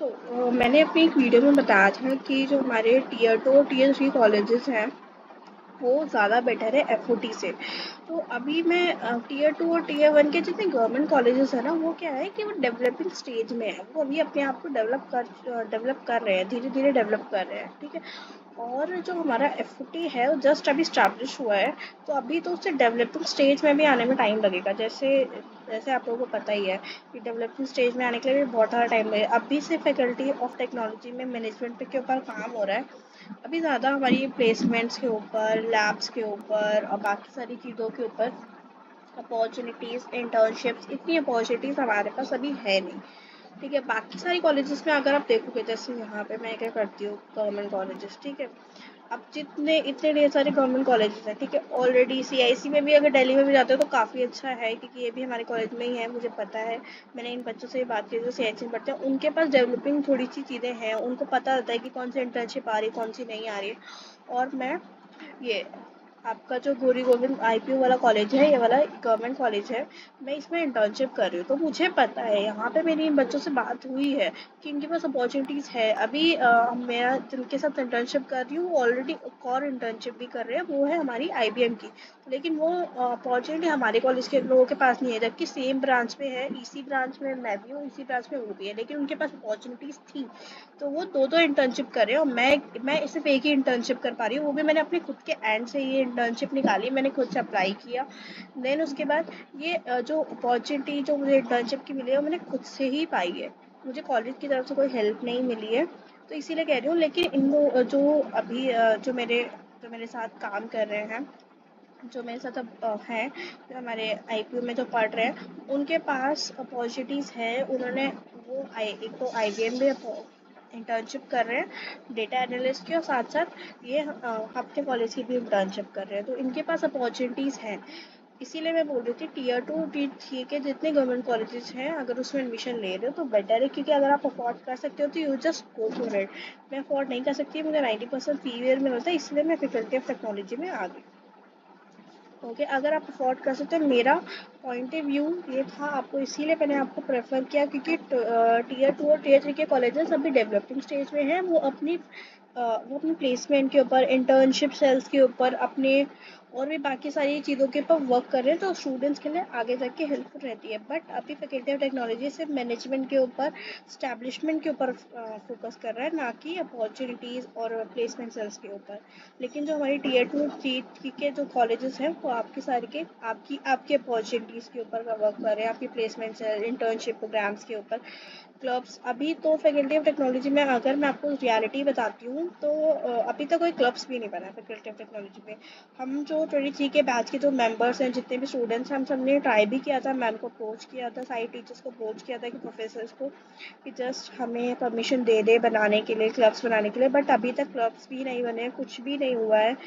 मैंने अपनी एक वीडियो में बताया था कि जो हमारे टीयर 2 और टीयर 3 कॉलेजेस हैं वो ज़्यादा बेटर है एफओटी से। तो अभी मैं टीयर 2 और टीयर 1 के जितने गवर्नमेंट कॉलेजेस हैं ना, वो क्या है कि वो डेवलपिंग स्टेज में है। वो अभी अपने आप को डेवलप कर रहे हैं, धीरे धीरे डेवलप कर रहे हैं, ठीक है। और जो हमारा एफओटी है वो जस्ट अभी स्टैब्लिश हुआ है। तो अभी तो उससे डेवलपिंग स्टेज में भी आने में टाइम लगेगा। जैसे जैसे आप लोगों को पता ही है कि डेवलपिंग स्टेज में आने के लिए भी बहुत सारा टाइम लगेगा। अभी से फैकल्टी ऑफ टेक्नोलॉजी में मैनेजमेंट के ऊपर काम हो रहा है। अभी ज़्यादा हमारी प्लेसमेंट्स के ऊपर, लैब्स के ऊपर और बाकी सारी चीज़ों के ऊपर अपॉर्चुनिटीज़, इंटर्नशिप्स, इतनी अपॉर्चुनिटीज़ हमारे पास अभी है नहीं। ठीक है, बाकी सारी कॉलेजेस में अगर आप देखोगे, जैसे यहाँ पे मैं क्या करती हूँ, गवर्नमेंट कॉलेजेस, ठीक है। अब जितने इतने ढेर सारे गवर्नमेंट कॉलेजेस हैं, ठीक है। ऑलरेडी सीआईसी में भी अगर दिल्ली में भी जाते हो तो काफ़ी अच्छा है, क्योंकि ये भी हमारे कॉलेज में ही है, मुझे पता है। मैंने इन बच्चों से बात की जो सीआईसी में पढ़ते हैं, उनके पास डेवलपिंग थोड़ी सी चीज़ें हैं, उनको पता रहता है कि कौन सी इंटर्नशिप आ रही है, कौन सी नहीं आ रही है। और मैं ये आपका जो गौरी गोविंद आईपीयू वाला कॉलेज है, ये वाला गवर्नमेंट कॉलेज है, मैं इसमें इंटर्नशिप कर रही हूँ। तो मुझे पता है, यहाँ पे मेरी इन बच्चों से बात हुई है कि इनके पास अपॉर्चुनिटीज़ है। अभी मैं जिनके साथ इंटर्नशिप कर रही हूँ ऑलरेडी एक और इंटर्नशिप भी कर रहे हैं, वो है हमारी आईबीएम की। लेकिन वो अपॉर्चुनिटी हमारे कॉलेज के लोगों के पास नहीं है, जबकि सेम ब्रांच में है, इसी ब्रांच में मैं भी हूँ, इसी ब्रांच में वो भी है, लेकिन उनके पास अपॉर्चुनिटीज़ थी। तो वो दो दो इंटर्नशिप कर रहे हैं और मैं सिर्फ एक ही इंटर्नशिप कर पा रही हूँ, वो भी मैंने अपने खुद के एंड से ये इंटर्नशिप निकाली, मैंने खुद से अप्लाई किया। देन उसके बाद ये जो अपॉर्चुनिटी जो मुझे इंटर्नशिप की मिली है वो मैंने खुद से ही पाई है। मुझे कॉलेज की तरफ से कोई हेल्प नहीं मिली है। तो इसीलिए कह रही हूँ। लेकिन इन जो अभी जो मेरे साथ काम कर रहे हैं, जो मेरे साथ अब हैं, जो हमारे आईपीयू में जो पढ़ रहे हैं, उनके पास अपॉर्चुनिटीज़ है। उन्होंने वो आई एक तो आईबीएम में इंटर्नशिप कर रहे हैं डेटा एनालिस्ट की, और साथ साथ ये अपने कॉलेज की भी इंटर्नशिप कर रहे हैं। तो इनके पास अपॉर्चुनिटीज़ हैं। इसीलिए मैं बोल रही थी टीयर 2 टी थ्री के जितने गवर्नमेंट कॉलेजेस हैं, अगर उसमें एडमिशन ले रहे हो तो बेटर है, क्योंकि अगर आप अफोर्ड कर सकते हो तो you just go for it. मैं अफोर्ड नहीं कर सकती, मुझे 90% फी वेयर में होता है, इसलिए मैं फैकल्टी ऑफ टेक्नोलॉजी में आ गई। ओके, अगर आप अफोर्ड कर सकते हो, मेरा पॉइंट ऑफ व्यू ये था, आपको इसीलिए मैंने आपको प्रेफर किया, क्योंकि टीयर 2 और टीयर 3 के कॉलेजेस अभी डेवलपिंग स्टेज में हैं। वो अपनी प्लेसमेंट के ऊपर, इंटर्नशिप सेल्स के ऊपर, अपने और भी बाकी सारी चीज़ों के ऊपर वर्क कर रहे हैं, तो स्टूडेंट्स के लिए आगे जाके हेल्पफुल रहती है। बट अभी फैकल्टी ऑफ टेक्नोलॉजी सिर्फ मैनेजमेंट के ऊपर, स्टैब्लिशमेंट के ऊपर फोकस कर रहा है, ना कि अपॉर्चुनिटीज़ और प्लेसमेंट सेल्स के ऊपर। लेकिन जो हमारी टीयर 2 टी के जो कॉलेजेस हैं, वो आपके सारे के आपकी अपॉर्चुनिटीज़ के ऊपर वर्क कर रहे हैं, आपकी प्लेसमेंट सेल, इंटर्नशिप प्रोग्राम्स के ऊपर। क्लब्स अभी तो फैकल्टी ऑफ टेक्नोलॉजी में, अगर मैं आपको रियलिटी बताती हूँ तो अभी तक कोई क्लब्स भी नहीं बना है फैकल्टी ऑफ टेक्नोलॉजी में। हम जो 23 के बैच के जो मेंबर्स हैं, जितने भी स्टूडेंट्स हैं, हम सब ने ट्राई भी किया था, मैम को अप्रोच किया था, सारी टीचर्स को अप्रोच किया था, कि प्रोफेसर्स को, कि जस्ट हमें परमिशन दे दे बनाने के लिए, क्लब्स बनाने के लिए। बट अभी तक क्लब्स भी नहीं बने, कुछ भी नहीं हुआ है।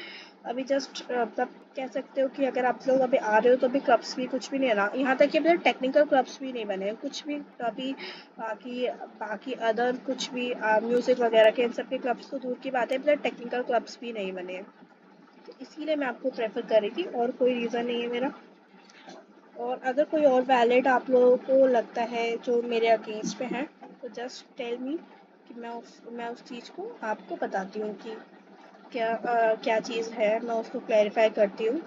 अभी जस्ट मतलब कह सकते हो कि अगर आप लोग अभी आ रहे हो तो अभी क्लब्स भी कुछ भी नहीं है ना, यहाँ तक कि अभी टेक्निकल क्लब्स भी नहीं बने हैं, कुछ भी अभी। बाकी बाकी अदर कुछ भी म्यूज़िक वगैरह के इन सब के क्लब्स तो दूर की बात है, अभी तक टेक्निकल क्लब्स भी नहीं बने हैं। तो इसीलिए मैं आपको प्रेफर कर रही थी, और कोई रीज़न नहीं है मेरा। और अगर कोई और वैलिड आप लोगों को लगता है जो मेरे अगेंस्ट पे है, तो जस्ट टेल मी, कि मैं उस चीज़ को आपको बताती हूँ कि क्या चीज़ है, मैं उसको क्लैरिफाई करती हूँ।